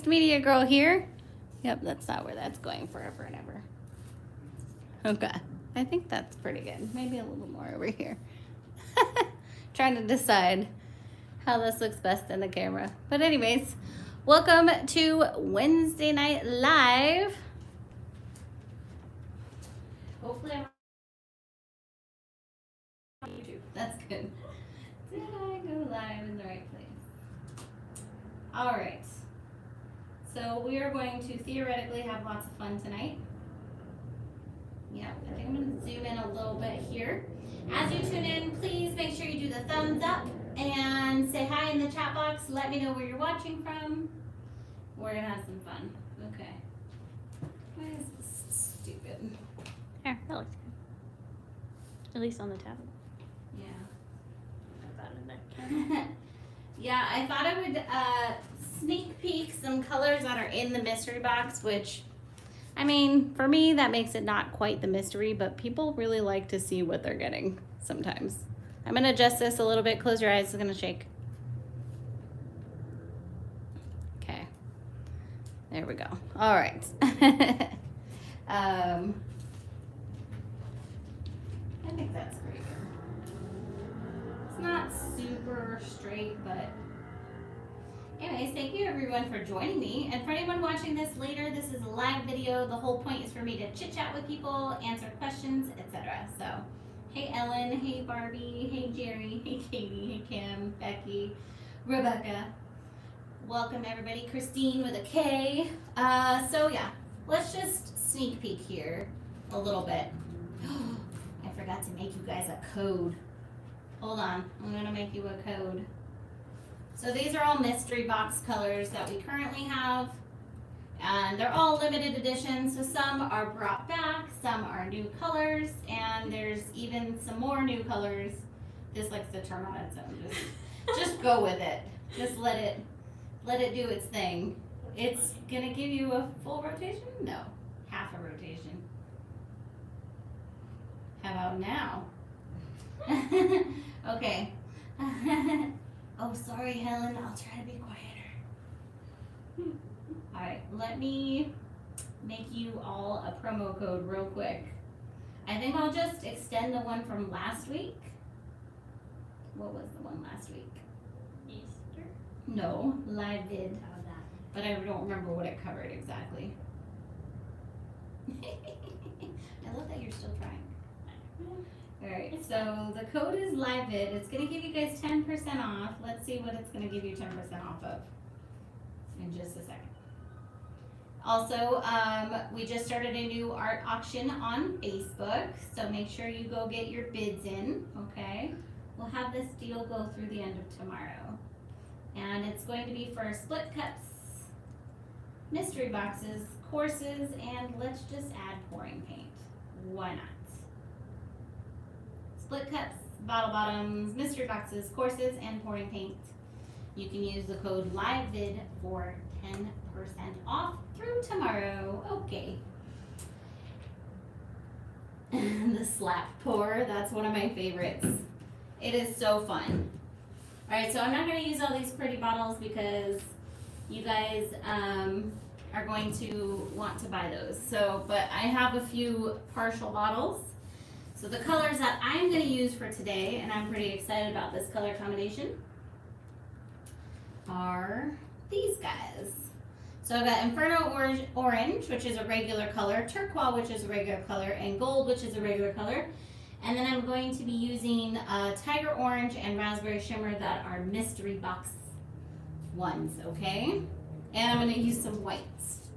Mixed Media Girl here. Yep, that's not where that's going forever and ever. Okay, I think that's pretty good. Maybe a little more over here. Trying to decide how this looks best in the camera. But anyways, welcome to Wednesday Night Live. Hopefully I'm on YouTube. That's good. Did I go live in the right place? All right. So we are going to theoretically have lots of fun tonight. Yeah, I think I'm going to zoom in a little bit here. As you tune in, please make sure you do the thumbs up and say hi in the chat box. Let me know where you're watching from. We're going to have some fun. Okay. Why is this stupid? Here, that looks good. At least on the tablet. Yeah. I thought in there. Yeah, I thought I would sneak peek some colors that are in the mystery box, which, I mean, for me, that makes it not quite the mystery, but people really like to see what they're getting sometimes. I'm going to adjust this a little bit. Close your eyes. It's going to shake. Okay. There we go. All right. I think that's pretty good. It's not super straight, but anyways, thank you everyone for joining me. And for anyone watching this later, this is a live video. The whole point is for me to chit chat with people, answer questions, etc. So, hey Ellen, hey Barbie, hey Jerry, hey Katie, hey Kim, Becky, Rebecca. Welcome everybody. Christine with a K. So yeah, let's just sneak peek here a little bit. I forgot to make you guys a code. Hold on, I'm gonna make you a code. So these are all mystery box colors that we currently have, and they're all limited edition. So some are brought back, some are new colors, and there's even some more new colors. This likes to turn on its own. Just go with it. Just let it do its thing. It's gonna give you a full rotation? No, half a rotation. How about now? Okay. Oh, sorry, Helen. I'll try to be quieter. All right, let me make you all a promo code real quick. I think I'll just extend the one from last week. What was the one last week? Easter? No, live vid. How that? But I don't remember what it covered exactly. I love that you're still trying. Alright, so the code is live vid. It's going to give you guys 10% off. Let's see what it's going to give you 10% off of in just a second. Also, we just started a new art auction on Facebook, so make sure you go get your bids in, okay? We'll have this deal go through the end of tomorrow. And it's going to be for split cups, mystery boxes, courses, and let's just add pouring paint. Why not? Split cups, bottle bottoms, mystery boxes, courses, and pouring paint. You can use the code LIVEVID for 10% off through tomorrow. Okay. The slap pour, that's one of my favorites. It is so fun. Alright, so I'm not going to use all these pretty bottles because you guys are going to want to buy those. So, but I have a few partial bottles. So the colors that I'm going to use for today, and I'm pretty excited about this color combination, are these guys. So I've got Inferno Orange, which is a regular color, Turquoise, which is a regular color, and Gold, which is a regular color. And then I'm going to be using Tiger Orange and Raspberry Shimmer that are mystery box ones, okay? And I'm going to use some whites.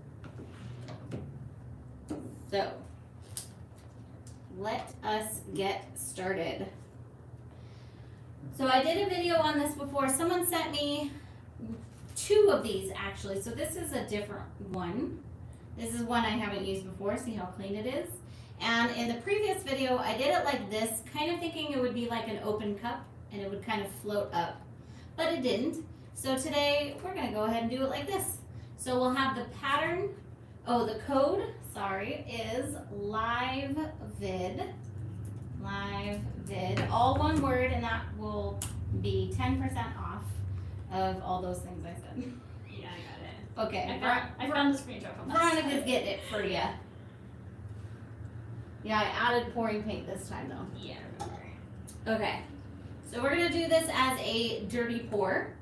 So let us get started. So I did a video on this before. Someone sent me 2 of these actually. So this is a different one. This is one I haven't used before. See how clean it is? And in the previous video, I did it like this, kind of thinking it would be like an open cup and it would kind of float up, but it didn't. So today we're gonna go ahead and do it like this. So we'll have the pattern, the code, sorry, is LIVEVID, all one word, and that will be 10% off of all those things I said. Yeah, I got it. Okay. I found the screenshot from that. Veronica's getting it for you. Yeah, I added pouring paint this time though. Yeah, I remember. Okay. So we're gonna do this as a dirty pour.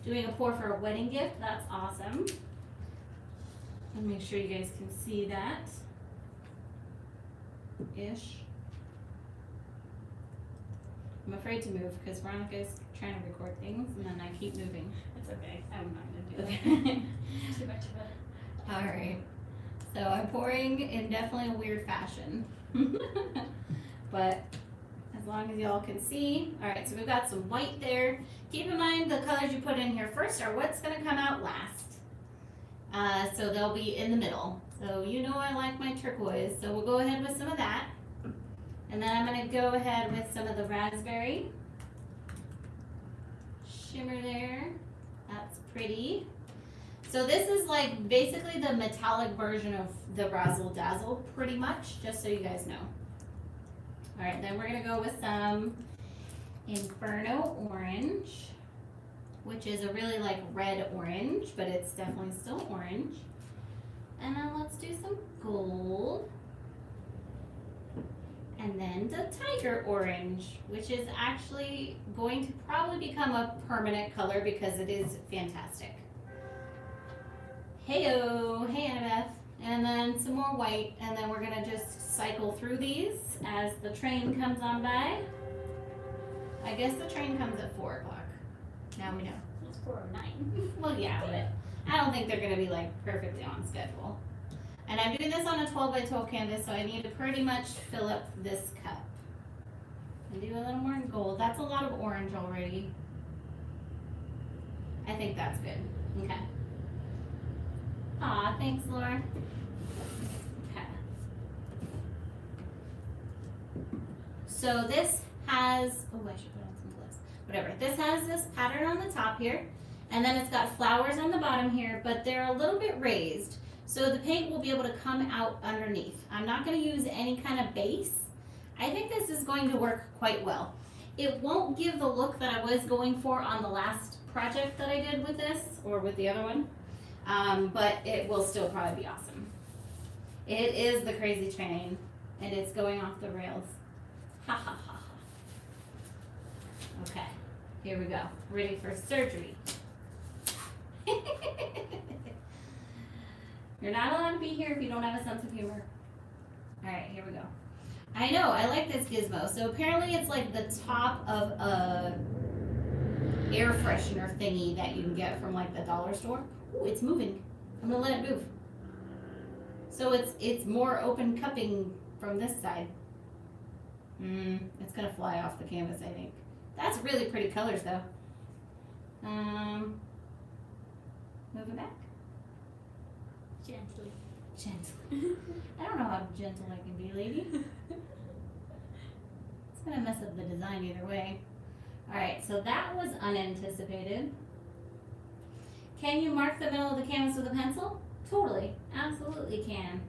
Doing a pour for a wedding gift, that's awesome. And make sure you guys can see that. Ish. I'm afraid to move because Veronica's trying to record things and then I keep moving. It's okay. I'm not gonna do Okay. that. Too much of it. Alright. So I'm pouring in definitely a weird fashion. But as long as y'all can see. Alright, so we've got some white there. Keep in mind the colors you put in here first are what's going to come out last. So they'll be in the middle. So you know I like my turquoise, so we'll go ahead with some of that. And then I'm going to go ahead with some of the raspberry. Shimmer there. That's pretty. So this is like basically the metallic version of the Razzle Dazzle, pretty much, just so you guys know. Alright, then we're going to go with some Inferno Orange, which is a really like red orange, but it's definitely still orange. And then let's do some gold. And then the Tiger Orange, which is actually going to probably become a permanent color because it is fantastic. Heyo, hey Annabeth. And then some more white, and then we're gonna just cycle through these as the train comes on by. I guess the train comes at 4 o'clock. Now we know. It's 4:09. Well, yeah, but I don't think they're gonna be like perfectly on schedule. And I'm doing this on a 12 by 12 canvas, so I need to pretty much fill up this cup. And do a little more in gold. That's a lot of orange already. I think that's good. Okay. Aw, thanks, Laura. Okay. So this has, oh, I should put on some gloves. Whatever. This has this pattern on the top here, and then it's got flowers on the bottom here, but they're a little bit raised. So the paint will be able to come out underneath. I'm not going to use any kind of base. I think this is going to work quite well. It won't give the look that I was going for on the last project that I did with this, or with the other one. But it will still probably be awesome. It is the crazy train, and it's going off the rails. Ha ha ha ha. Okay, here we go. Ready for surgery. You're not allowed to be here if you don't have a sense of humor. Alright, here we go. I know, I like this gizmo. So apparently it's like the top of a air freshener thingy that you can get from like the dollar store. Ooh, it's moving. I'm gonna let it move. So it's more open cupping from this side. It's gonna fly off the canvas, I think. That's really pretty colors though. Move it back. Gently. Gently. I don't know how gentle I can be, lady. It's gonna mess up the design either way. Alright, so that was unanticipated. Can you mark the middle of the canvas with a pencil? Totally. Absolutely can.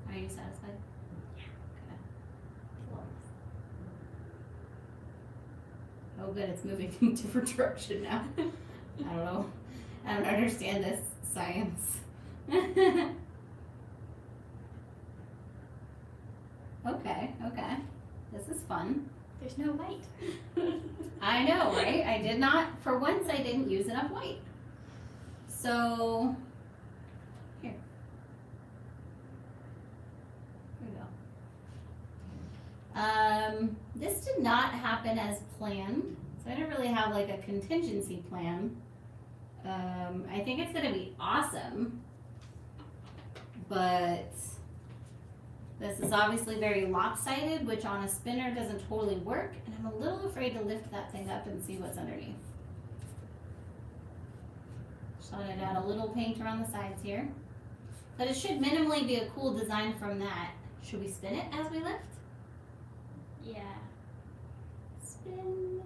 Are you satisfied? Yeah. Okay. Oh good, it's moving in a different direction now. I don't know. I don't understand this science. Okay. This is fun. There's no white. I know, right? I did not, for once I didn't use enough white. So, here. Here we go. This did not happen as planned. So I didn't really have like a contingency plan. I think it's gonna be awesome. But this is obviously very lopsided, which on a spinner doesn't totally work, and I'm a little afraid to lift that thing up and see what's underneath. Just thought I'd add a little paint around the sides here. But it should minimally be a cool design from that. Should we spin it as we lift? Yeah. Spin.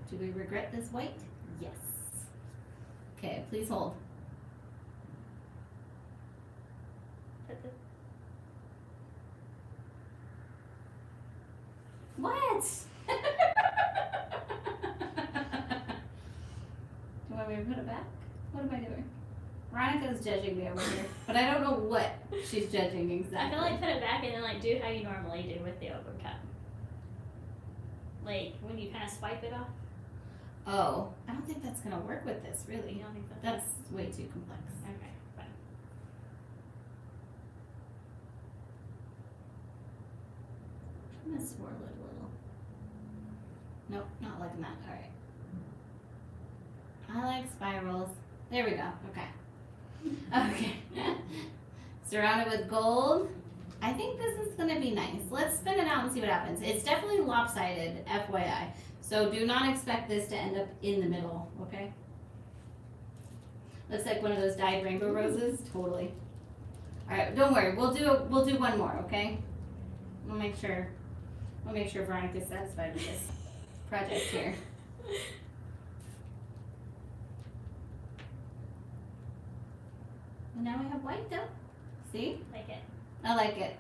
Do we regret this white? Yes. Okay, please hold. What? Do you want me to put it back? What am I doing? Veronica's judging me over here, but I don't know what she's judging exactly. I feel like put it back and then like do how you normally do with the open cup. Like when you kind of swipe it off. Oh, I don't think that's gonna work with this, really. You don't think so? That's way too complex. Okay, fine. I'm gonna swirl it a little. Nope, not liking that. Alright. I like spirals. There we go. Okay. Okay. Surrounded with gold. I think this is gonna be nice. Let's spin it out and see what happens. It's definitely lopsided, FYI. So do not expect this to end up in the middle, okay? Looks like one of those dyed rainbow roses. Totally. Alright, don't worry. We'll do one more, okay? We'll make sure Veronica's satisfied with this project here. And now we have white though. See? Like it. I like it.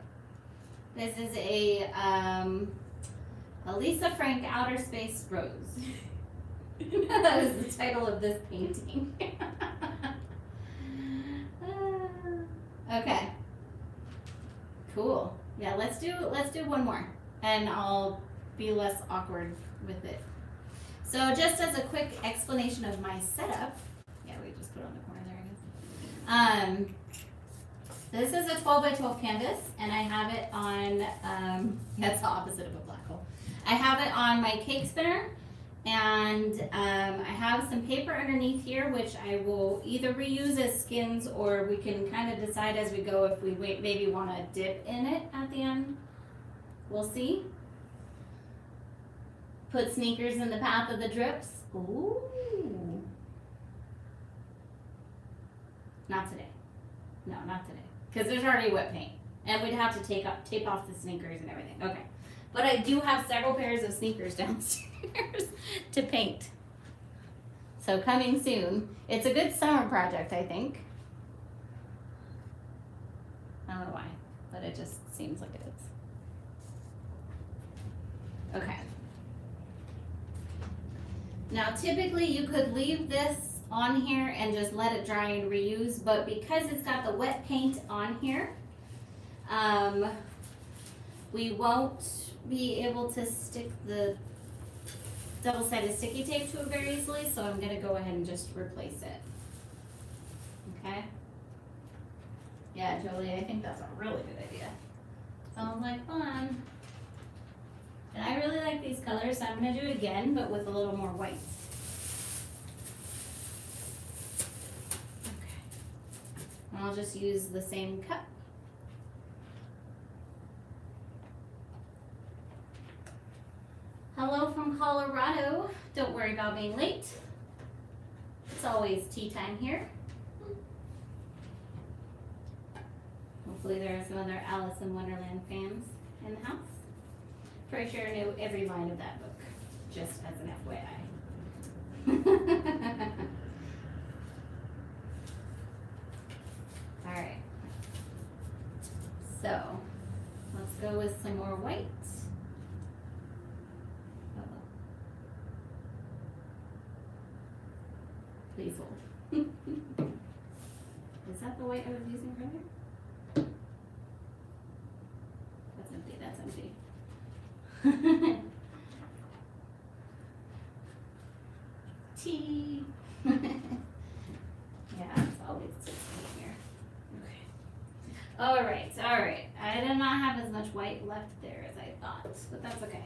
This is a Lisa Frank Outer Space Rose. That is the title of this painting. Okay. Cool. Yeah, let's do one more, and I'll be less awkward with it. So just as a quick explanation of my setup, yeah, we just put it on the corner there, I guess. This is a 12 by 12 canvas, and I have it on, that's the opposite of a black hole. I have it on my cake spinner, and I have some paper underneath here, which I will either reuse as skins, or we can kind of decide as we go if we maybe want to dip in it at the end. We'll see. Put sneakers in the path of the drips. Ooh. Not today. No, not today. Because there's already wet paint. And we'd have to tape off the sneakers and everything. Okay. But I do have several pairs of sneakers downstairs to paint. So coming soon. It's a good summer project, I think. I don't know why, but it just seems like it is. Okay. Now typically you could leave this on here and just let it dry and reuse, but because it's got the wet paint on here, we won't be able to stick the double-sided sticky tape to it very easily, so I'm gonna go ahead and just replace it. Okay? Yeah, Jolie, I think that's a really good idea. Sounds like fun. And I really like these colors, so I'm gonna do it again, but with a little more white. Okay. And I'll just use the same cup. Hello from Colorado. Don't worry about being late. It's always tea time here. Hopefully there are some other Alice in Wonderland fans in the house. Pretty sure I knew every line of that book, just as an FYI. Alright. So, let's go with some more white. Please hold. Is that the white I was using earlier? That's empty, that's empty. Tea. Yeah, it's always just here. Okay. Alright. I did not have as much white left there as I thought, but that's okay.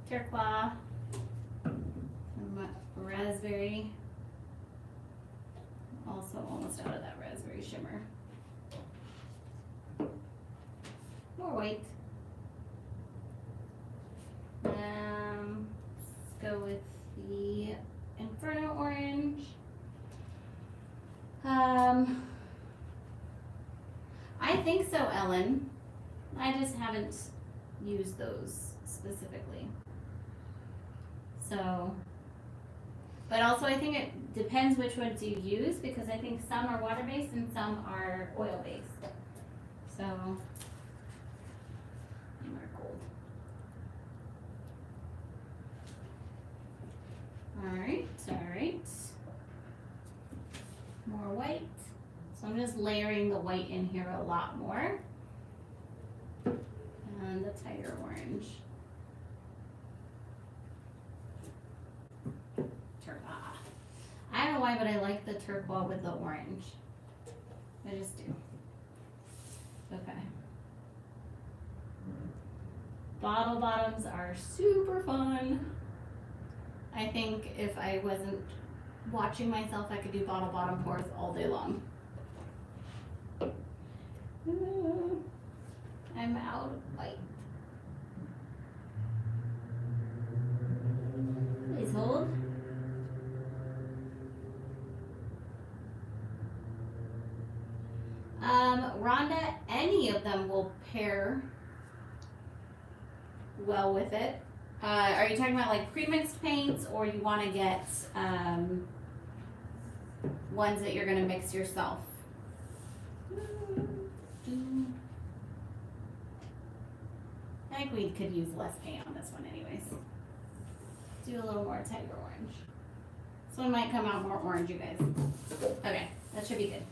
Turquoise. Raspberry. Also almost out of that raspberry shimmer. More white. Let's go with the Inferno Orange. I think so, Ellen. I just haven't used those specifically. So, but also I think it depends which ones you use, because I think some are water-based and some are oil-based. So, I'm gonna just layering the white in here a lot more. And the tighter orange. I don't know why, but I like the turquoise with the orange. I just do. Okay. Bottle bottoms are super fun. I think if I wasn't watching myself, I could do bottle bottom pours all day long. I'm out of white. Please hold. Rhonda, any of them will pair well with it. Are you talking about like pre-mixed paints, or you want to get ones that you're going to mix yourself? I think we could use less paint on this one anyways. Do a little more tiger orange. This one might come out more orange, you guys. Okay, that should be good.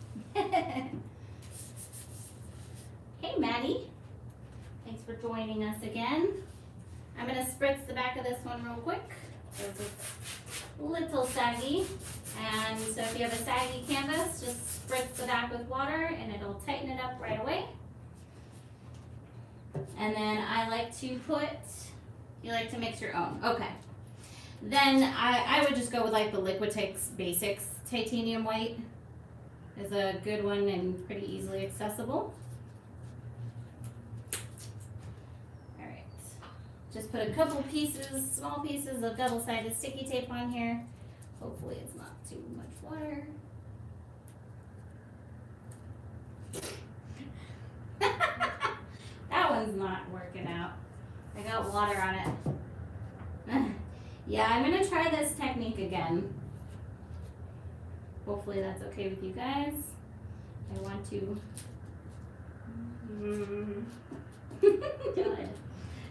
Hey Maddie, thanks for joining us again. I'm going to spritz the back of this one real quick because it's a little saggy. And so if you have a saggy canvas, just spritz the back with water and it'll tighten it up right away. And then I like to put, you like to mix your own. Okay. Then I would just go with like the Liquitex Basics Titanium White. Is a good one and pretty easily accessible. Just put a couple pieces, small pieces of double-sided sticky tape on here. Hopefully it's not too much water. That one's not working out. I got water on it. Yeah, I'm gonna try this technique again. Hopefully that's okay with you guys. I want to. Good.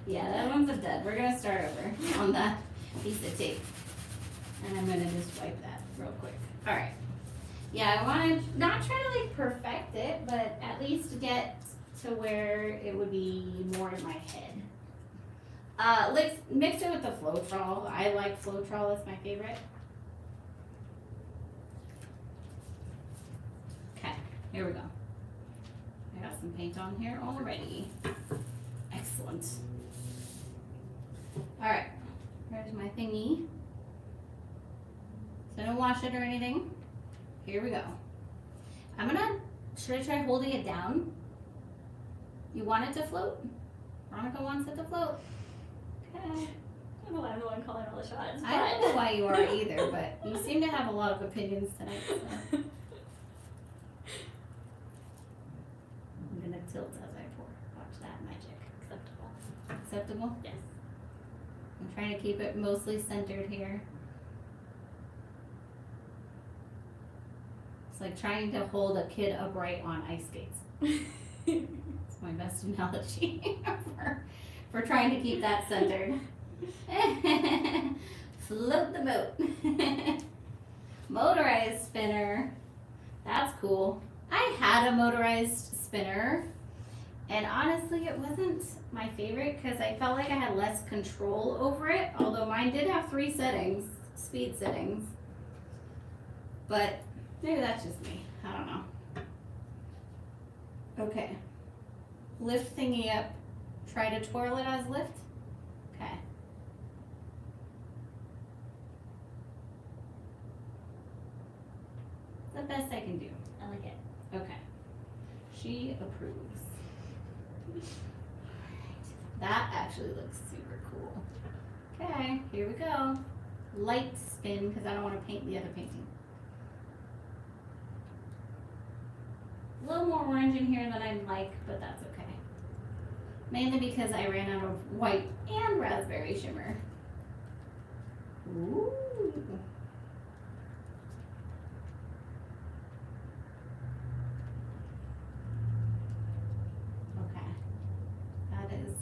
Yeah, that one's a dud. We're gonna start over on that piece of tape. And I'm gonna just wipe that real quick. All right. Yeah, I wanna not try to like perfect it, but at least get to where it would be more in my head. Let's mix it with the Floetrol. I like Floetrol, it's my favorite. Okay, here we go. I got some paint on here already. Excellent. All right, here's my thingy. So don't wash it or anything. Here we go. Should I try holding it down? You want it to float? Veronica wants it to float. Okay. I don't know why I'm the one calling all the shots. I don't know why you are either, but you seem to have a lot of opinions tonight. So. I'm gonna tilt as I pour. Watch that magic. Acceptable. Acceptable? Yes. I'm trying to keep it mostly centered here. It's like trying to hold a kid upright on ice skates. It's my best analogy for trying to keep that centered. Float the boat. Motorized spinner. That's cool. I had a motorized spinner, and honestly it wasn't my favorite because I felt like I had less control over it, although mine did have 3 settings, speed settings. But maybe that's just me. I don't know. Okay. Lift thingy up. Try to twirl it as lift. Okay. It's the best I can do. I like it. Okay. She approves. That actually looks super cool. Okay, here we go. Light spin, because I don't want to paint the other painting. A little more orange in here than I'd like, but that's okay. Mainly because I ran out of white and raspberry shimmer. Ooh. Okay. That is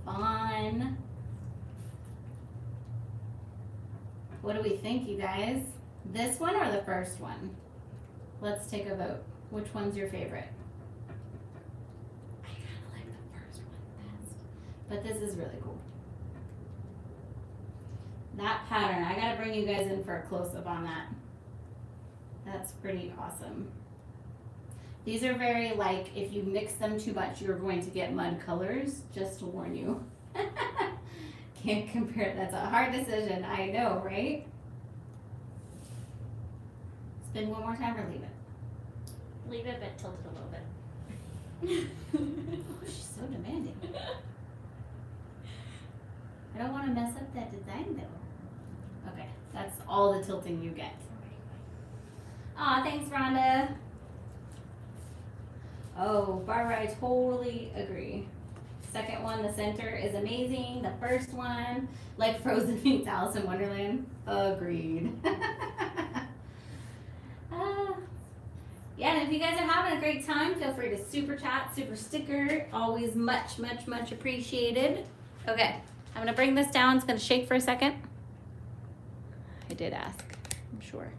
fun. What do we think, you guys? This one or the first one? Let's take a vote. Which one's your favorite? I kind of like the first one best. But this is really cool. That pattern, I gotta bring you guys in for a close-up on that. That's pretty awesome. These are very like, if you mix them too much, you're going to get mud colors, just to warn you. Can't compare, that's a hard decision, I know, right? Spin one more time or leave it? Leave it, but tilt it a little bit. Oh, she's so demanding. I don't want to mess up that design though. Okay, that's all the tilting you get. Aw, thanks Rhonda. Oh, Barbara, I totally agree. Second one, the center is amazing. The first one, like Frozen meets Alice in Wonderland. Agreed. Yeah, and if you guys are having a great time, feel free to super chat, super sticker. Always much, much, much appreciated. Okay, I'm gonna bring this down. It's gonna shake for a second. I did ask, I'm sure.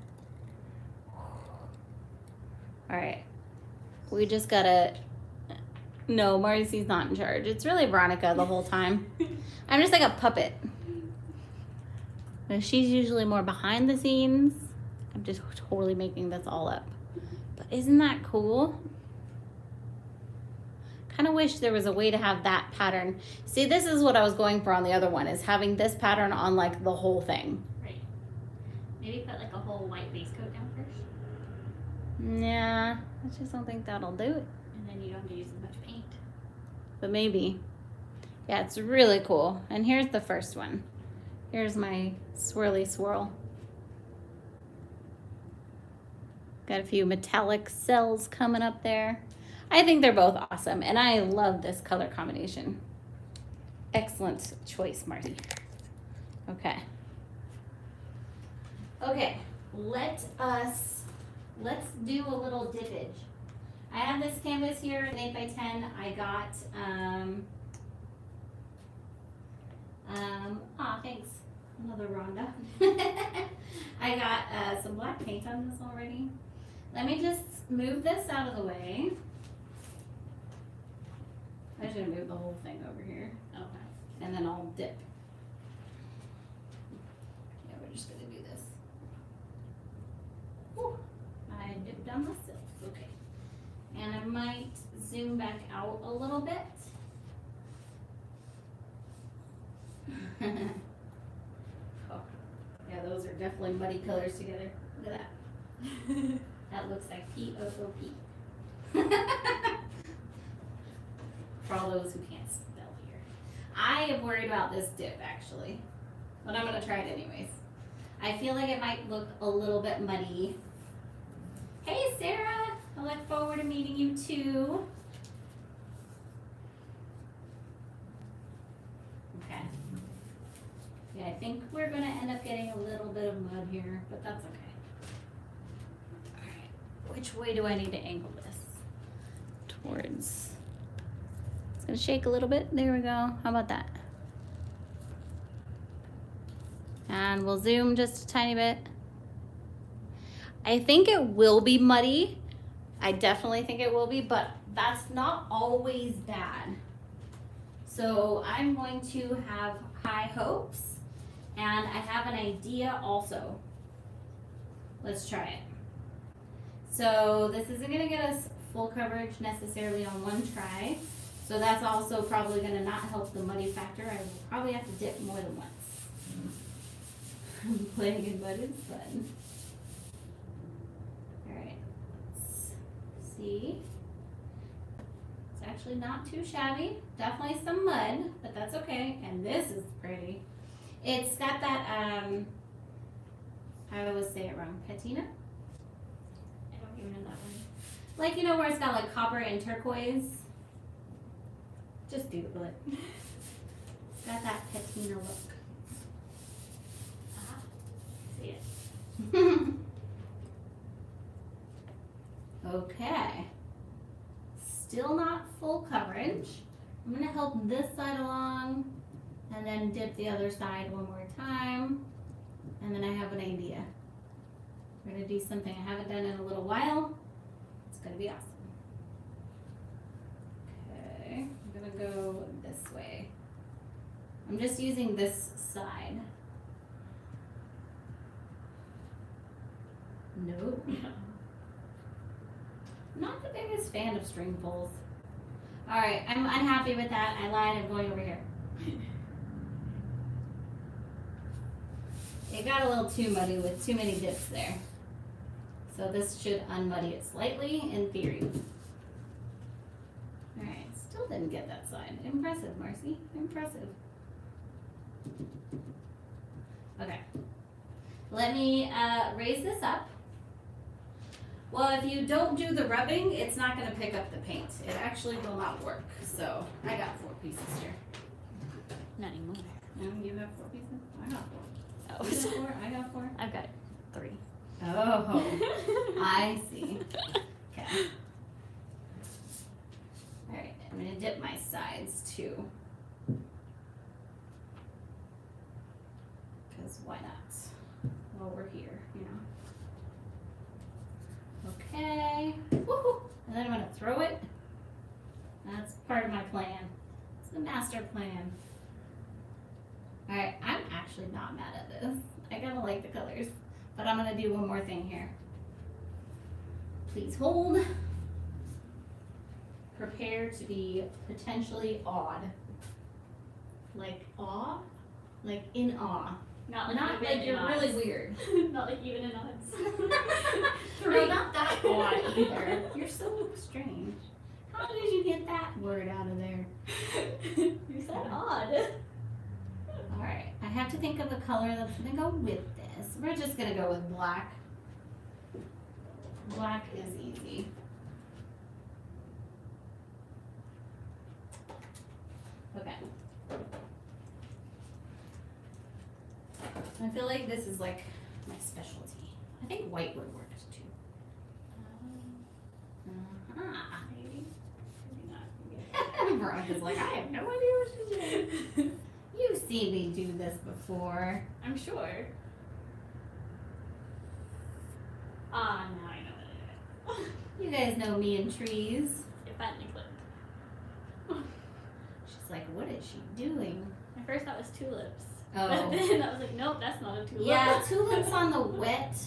All right, we just gotta, no, Marcy's not in charge. It's really Veronica the whole time. I'm just like a puppet. She's usually more behind the scenes. I'm just totally making this all up. But isn't that cool? Kind of wish there was a way to have that pattern. See, this is what I was going for on the other one, is having this pattern on like the whole thing. Right. Maybe put like a whole white base coat down first. Nah, I just don't think that'll do it. And then you don't have to use as much paint. But maybe. Yeah, it's really cool. And here's the first one. Here's my swirly swirl. Got a few metallic cells coming up there. I think they're both awesome, and I love this color combination. Excellent choice, Marty. Okay. Okay, let's do a little dippage. I have this canvas here, an 8x10. I got, thanks, another Rhonda. I got some black paint on this already. Let me just move this out of the way. I should move the whole thing over here. Okay. And then I'll dip. Yeah, we're just gonna do this. Whew. I dipped on myself. Okay. And I might zoom back out a little bit. Oh. Yeah, those are definitely muddy colors together. Look at that. That looks like P-O-O-P. For all those who can't spell here. I am worried about this dip actually, but I'm gonna try it anyways. I feel like it might look a little bit muddy. Hey Sarah, I look forward to meeting you too. Okay. Yeah, I think we're gonna end up getting a little bit of mud here, but that's okay. All right, which way do I need to angle this? Towards. It's gonna shake a little bit. There we go. How about that? And we'll zoom just a tiny bit. I think it will be muddy. I definitely think it will be, but that's not always bad. So I'm going to have high hopes, and I have an idea also. Let's try it. So this isn't gonna get us full coverage necessarily on one try. So that's also probably going to not help the muddy factor. I will probably have to dip more than once. Playing in mud is fun. Alright, let's see. It's actually not too shabby. Definitely some mud, but that's okay. And this is pretty. It's got that, I always say it wrong, patina? I don't even know that one. Like, you know where it's got like copper and turquoise? Just Google it. It's got that patina look. See it. Okay. Still not full coverage. I'm gonna help this side along and then dip the other side one more time. And then I have an idea. We're gonna do something I haven't done in a little while. It's gonna be awesome. Okay, I'm gonna go this way. I'm just using this side. Nope. Not the biggest fan of string pulls. Alright, I'm unhappy with that. I lied, I'm going over here. It got a little too muddy with too many dips there. So this should unmuddy it slightly in theory. Alright, still didn't get that side. Impressive, Marcy. Impressive. Okay. Let me raise this up. Well, if you don't do the rubbing, it's not going to pick up the paint. It actually will not work. So I got 4 pieces here. Not anymore. You have 4 pieces? I got 4. Oh, You got 4? I got 4? I've got 3. Oh, I see. Okay. Alright, I'm going to dip my sides too. Because why not? While we're here, you know. Okay. Woohoo! And then I'm going to throw it. That's part of my plan. It's the master plan. Alright, I'm actually not mad at this. I kind of like the colors. But I'm going to do one more thing here. Please hold. Prepare to be potentially awed. Like awe? Like in awe. Not Not like you're really weird. Not like even in odds. No, not that odd either. You're so strange. How did you get that word out of there? You said odd. Alright, I have to think of a color that's going to go with this. We're just going to go with black. Black is easy. Okay. I feel like this is like my specialty. I think white would work too. Maybe. Maybe not. Veronica's like, I have no idea what she's doing. You've seen me do this before. I'm sure. Ah, now I know what it is. You guys know me and trees. It finally clicked. She's like, what is she doing? At first that was tulips. Oh. But then I was like, nope, that's not a tulip. Yeah, tulips on the wet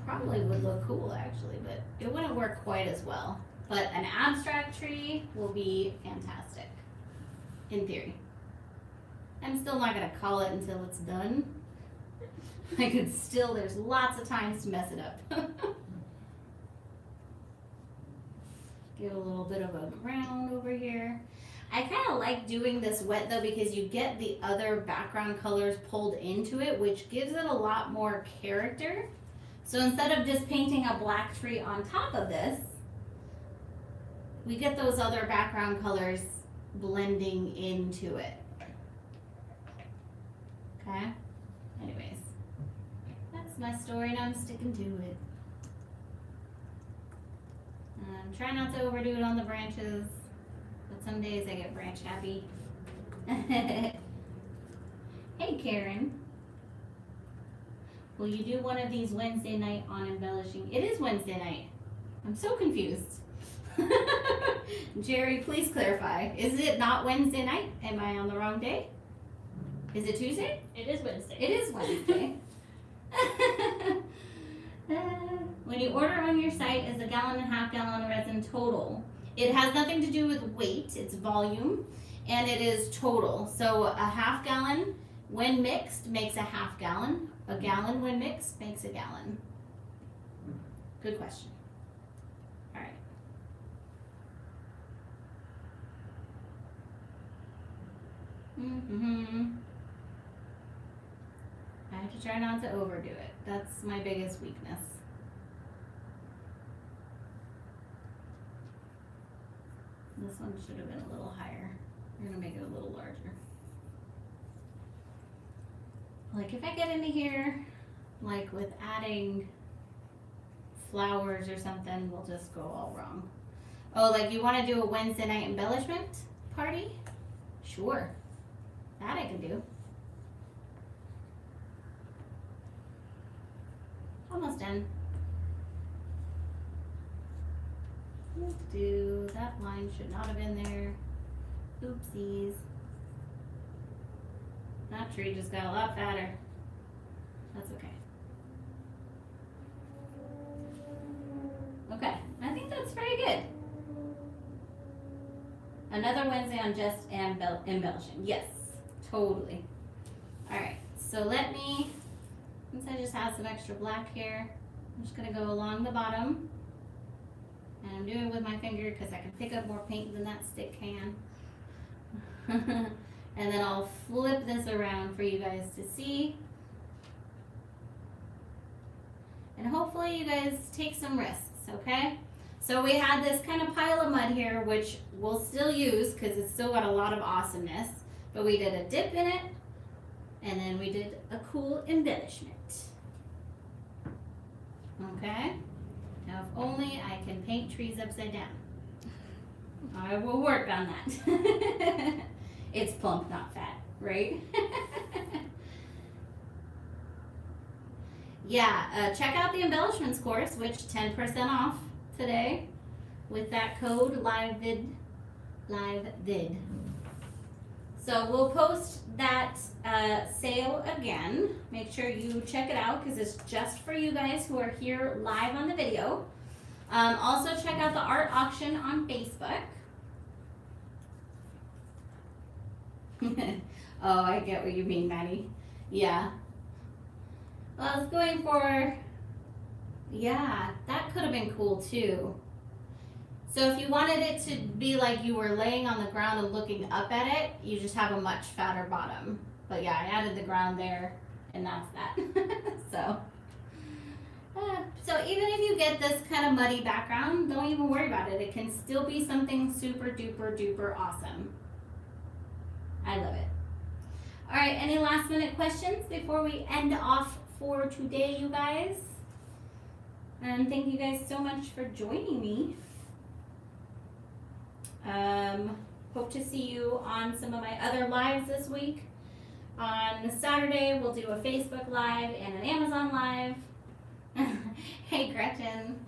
probably would look cool actually, but it wouldn't work quite as well. But an abstract tree will be fantastic, in theory. I'm still not going to call it until it's done. I could still, there's lots of times to mess it up. Give a little bit of a ground over here. I kind of like doing this wet though because you get the other background colors pulled into it, which gives it a lot more character. So instead of just painting a black tree on top of this, we get those other background colors blending into it. Okay? Anyways, that's my story and I'm sticking to it. Try not to overdo it on the branches, but some days I get branch happy. Hey Karen, will you do one of these Wednesday night on embellishing? It is Wednesday night. I'm so confused. Jerry, please clarify. Is it not Wednesday night? Am I on the wrong day? Is it Tuesday? It is Wednesday. It is Wednesday. When you order on your site, is a gallon and half gallon resin total? It has nothing to do with weight, it's volume, and it is total. So a half gallon when mixed makes a half gallon. A gallon when mixed makes a gallon. Good question. All right. I have to try not to overdo it. That's my biggest weakness. This one should have been a little higher. We're gonna make it a little larger. Like if I get into here, like with adding flowers or something, we'll just go all wrong. Oh, like you wanna do a Wednesday night embellishment party? Sure, that I can do. Almost done. That line should not have been there. Oopsies. That tree just got a lot fatter. That's okay. Okay, I think that's very good. Another Wednesday on just embellishing. Yes, totally. All right, so let me, since I just have some extra black here, I'm just gonna go along the bottom. And I'm doing it with my finger because I can pick up more paint than that stick can. And then I'll flip this around for you guys to see. And hopefully you guys take some risks, okay? So we had this kind of pile of mud here, which we'll still use because it's still got a lot of awesomeness. But we did a dip in it, and then we did a cool embellishment. Okay? Now if only I can paint trees upside down. I will work on that. It's plump, not fat, right? Yeah, check out the embellishments course, which 10% off today with that code livevid. So we'll post that sale again. Make sure you check it out because it's just for you guys who are here live on the video. Also check out the art auction on Facebook. Oh, I get what you mean, Maddie. Yeah. Well, I was going for, yeah, that could have been cool too. So if you wanted it to be like you were laying on the ground and looking up at it, you just have a much fatter bottom. But yeah, I added the ground there, and that's that. So even if you get this kind of muddy background, don't even worry about it. It can still be something super duper duper awesome. I love it. All right, any last minute questions before we end off for today, you guys? And thank you guys so much for joining me. Hope to see you on some of my other lives this week. On Saturday, we'll do a Facebook Live and an Amazon Live. Hey, Gretchen.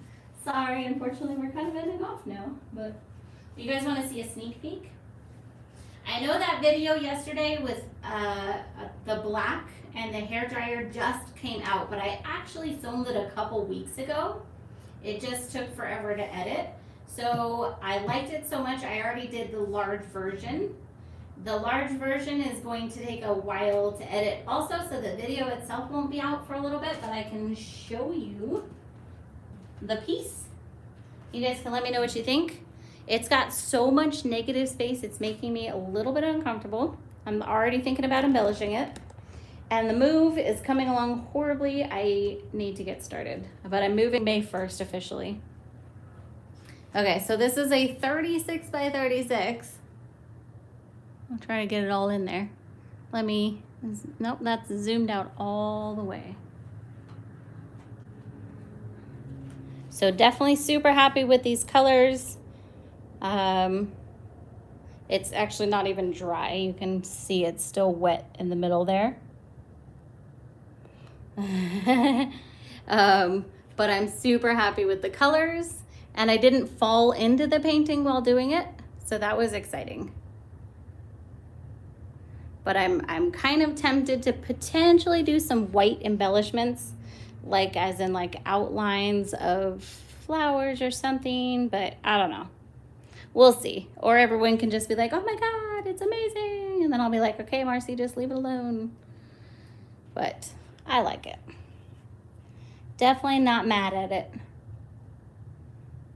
Sorry, unfortunately, we're kind of ending off now. But you guys want to see a sneak peek? I know that video yesterday with the black and the hairdryer just came out, but I actually filmed it a couple weeks ago. It just took forever to edit. So I liked it so much, I already did the large version. The large version is going to take a while to edit also, so the video itself won't be out for a little bit, but I can show you the piece. You guys can let me know what you think. It's got so much negative space, it's making me a little bit uncomfortable. I'm already thinking about embellishing it. And the move is coming along horribly. I need to get started, but I'm moving May 1st officially. Okay, so this is a 36 by 36. I'll try to get it all in there. Nope, that's zoomed out all the way. So definitely super happy with these colors. It's actually not even dry. You can see it's still wet in the middle there. But I'm super happy with the colors, and I didn't fall into the painting while doing it, so that was exciting. But I'm kind of tempted to potentially do some white embellishments, like as in like outlines of flowers or something, but I don't know. We'll see. Or everyone can just be like, oh my God, it's amazing. And then I'll be like, okay, Marcy, just leave it alone. But I like it. Definitely not mad at it.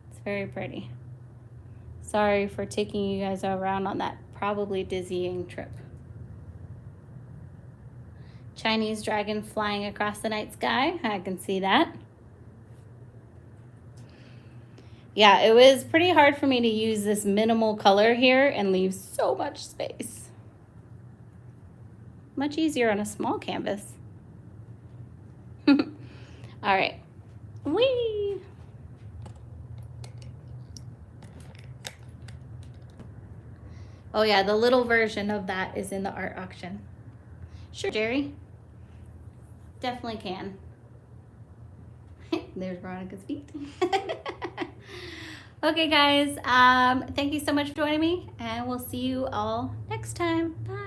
It's very pretty. Sorry for taking you guys around on that probably dizzying trip. Chinese dragon flying across the night sky. I can see that. Yeah, it was pretty hard for me to use this minimal color here and leave so much space. Much easier on a small canvas. All right. Whee! Oh yeah, the little version of that is in the art auction. Sure, Jerry. Definitely can. There's Veronica's feet. Okay, guys, thank you so much for joining me, and we'll see you all next time. Bye.